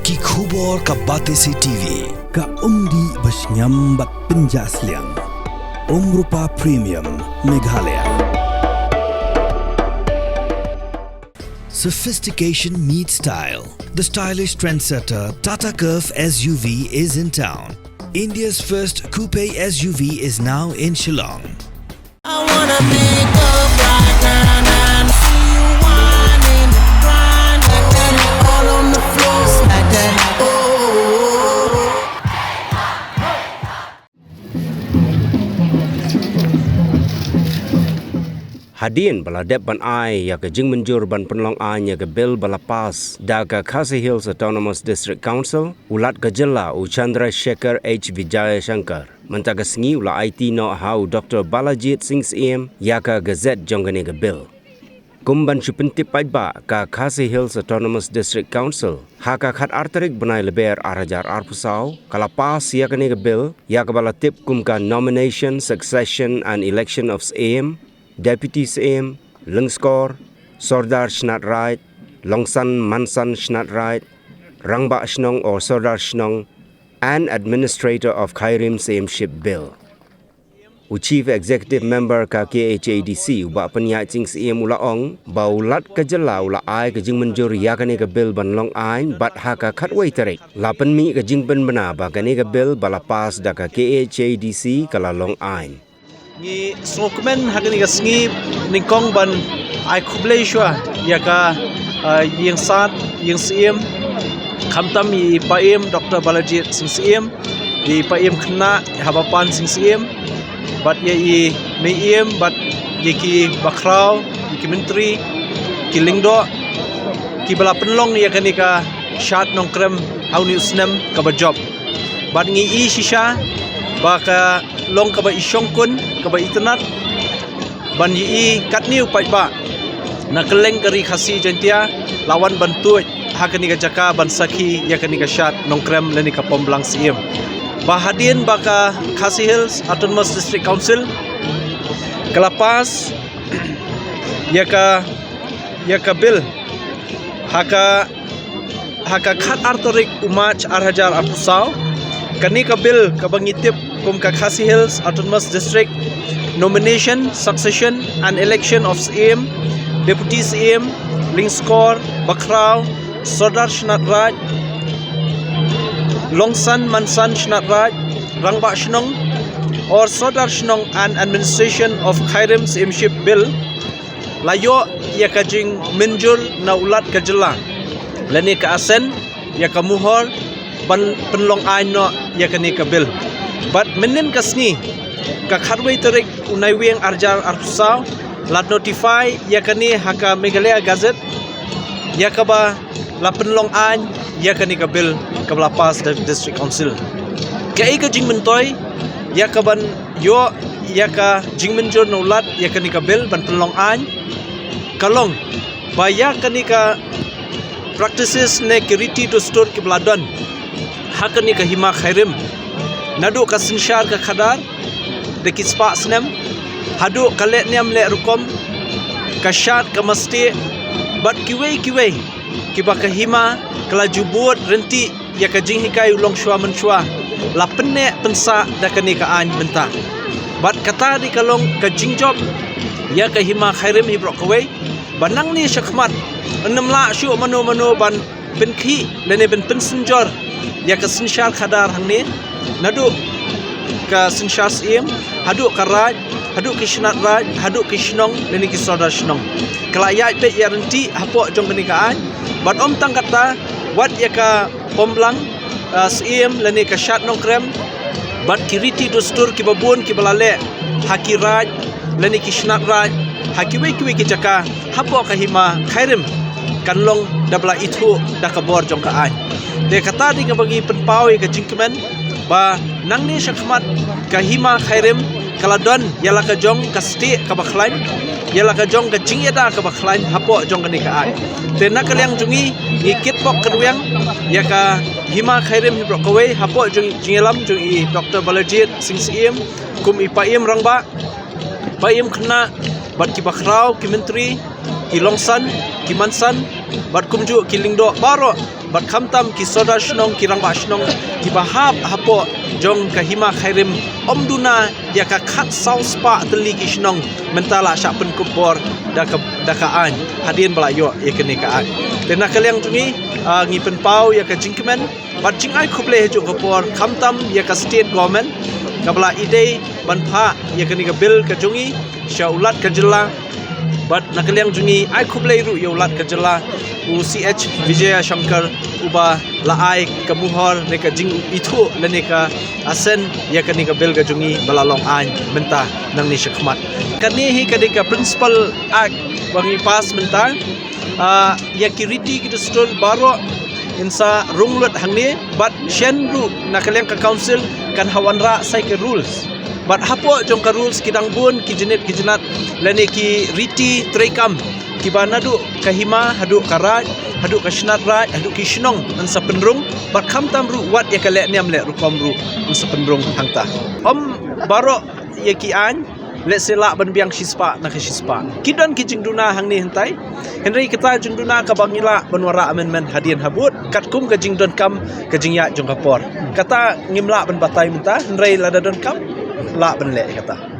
Ki khubor ka Batesi TV. Ka umdi basnyambat penjaslian. Rupa Premium Meghalaya. Sophistication meets style. The stylish trendsetter Tata Curve SUV is in town. India's first coupe SUV is now in Shillong. I wanna make up right now, see you whining, grinding, all on the floor like that. Oh. Hadin baladep ban ai ya ke jing menjur ban penlong ai ya ke bil balapas da ke Khasi Hills Autonomous District Council ulat ke jela u Chandra Shekhar H Vijaya Shankar menta ke sengi ula IT no hau Dr Balajit Singh CM ya ke gazet jonggane ke bil kumban chupentip ba ka Khasi Hills Autonomous District Council haka khat arterik benai leber arajar arpusau kalapas ya ke ne ke bil ya ke balatip kumka nomination succession and election of CM Deputy CM, Lengskor, Sordar Shnat Right, Longsan Mansan Shnat Right, Rangba Shnong or Sordar Shnong, and Administrator of Khairim CM-ship Bill. U Chief Executive Member ka KHADC uba penyat sing CM ulaong, ba ulat ke jela ula ai ke jing menjur ya kane ke Bill ban long ai bat haka khatway tarik. Lapan mi ke jing ben bena ba kane ke Bill balapas da ka KHADC kala long ai. Ngi sokmen hakani ga sngi ningkong ban ai khublei shwa ya ka yang sat yang CM khamtam i paim Dr Balajit Singh CM i paim khna habapan Singh CM bat ye i meim bat ye ki bakrau ki menteri ki lingdo ki bala penlong ya kani ka shat nongkrem hauni usnam ka ba job bat ngi i shisha ba ka long ka ba isyong kun ka ba internet ban yi katniu pai ba na keleng kari khasi jantia lawan bantu hakani ka jaka ban sakhi yakani ka shat nongkrem leni ka pomblang CM ba hadin ba ka Khasi Hills Autonomous District Council kelapas yaka bil haka khat artorik umach arhajar apusau kani ka bil ka bangitip kum ka Khasi Hills Autonomous District nomination, succession and election of CM, Deputy CM, Lingskor, Bakrau, Sordar Shnat Raj, Longsan Mansan Shnat Raj, Rangba Shnong or Sordar Shnong and administration of Khairim CM-ship Bill layo ya kajing menjur na ulat kajela lani ka asen ya ka muhor ban penlong aino ya kani ka Bill but menen kasni ka kharwei tarik unai weng arjar artusau lat notify yakani haka Meghalaya Gazette yakaba la penlong an yakani ka Bill ka lapas District Council kai ka jing mentoy yakaban yo yaka jing menjur nulat yakani ka Bill ban penlong an kalong ba yakani ka practices ne kiriti to store ki bladon hakani ka hima khairim nadu ka sinshar ka khadar deki spa snem hadu kalet niam le rukom kashat ka masti bat kiwei kiba ka hima kala jubut renti ya ka jing hikai ulong shwa menshwa la penne pensa da kani ka an benta bat kata di kalong ka jing job ya ka hima khairim hibro kawei banang ni shakmat enam la shu mano ban penkhi lene ben pensenjor ya ka sinshar khadar hangni nadu ka sinshar CM hadu ka raj hadu kishnat raj hadu kishnong leni ki Sordar Shnong kala ya pe ya renti hapo jong kani ka an ban om tang kata wat ya ka pomblang CM leni ka shat nongkrem bat kiriti dustur ki babun ki balale haki raj leni kishnat raj haki we ki jaka hapo ka hima khairim kanlong dabla itu da ka bor jong ka an de kata di ka bagi penpau ka jingkemen ba nang ni syakmat ka hima khairim kaladon yala ka jong ka sti ka bakhlain yala ka jong ka jingyada ka bakhlain hapo jong ka ni ka ai te nakaliang jungi ngikit pok keduyang ya ka hima khairim hibro kawei hapo jong jingelam jong i Dr Balajit Singh CM kum i paim rangba paim khna bat ki bakrau ki menteri ki longsan ki mansan bat kumju ki lingdo baro bat kamtam ki sodar shnong ki rangba shnong ki bahap hapo jong kahima khairim omduna ya ka khat saus pa teli ki shnong mentala syak penkupor daka an hadin bala yo ya kene ka an tena kaliang tungi ngi penpau ya ka jingkemen bat jingai khuble heju kopor kamtam ya ka state government kabla ide banpha ya kene ka bill ka jungi syaulat ka jela bat nakaliang jungi ai khuble ru ya ulat ka jela UCH Vijaya Shankar uba laai kamuhor neka jing itu leneka asen ya kanika belga jungi balalong an menta nang ni syakmat kani hi kadika principal act wangi pas menta ya kiriti kita stul baro insa runglut hangni but shen ru nakaliang ka council kan hawanra sai ke rules but hapo jong ka rules kidang bun ki jenat leneki riti trekam kibana du kahima hadu karat hadu kashnat rat hadu kishnong an sa penrung bat kham tam ru wat ya kale niam le rukom ru an sa penrung hangta om baro ya ki an le sela ban biang shispa na ka shispa kidan ki jingduna hangni hentai henry kita jingduna ka bangila banwara amendment hadian habut katkum ka jingdon kam ka jingya jong kapor kata ngimla ban batai menta henry lada don kam la ban le kata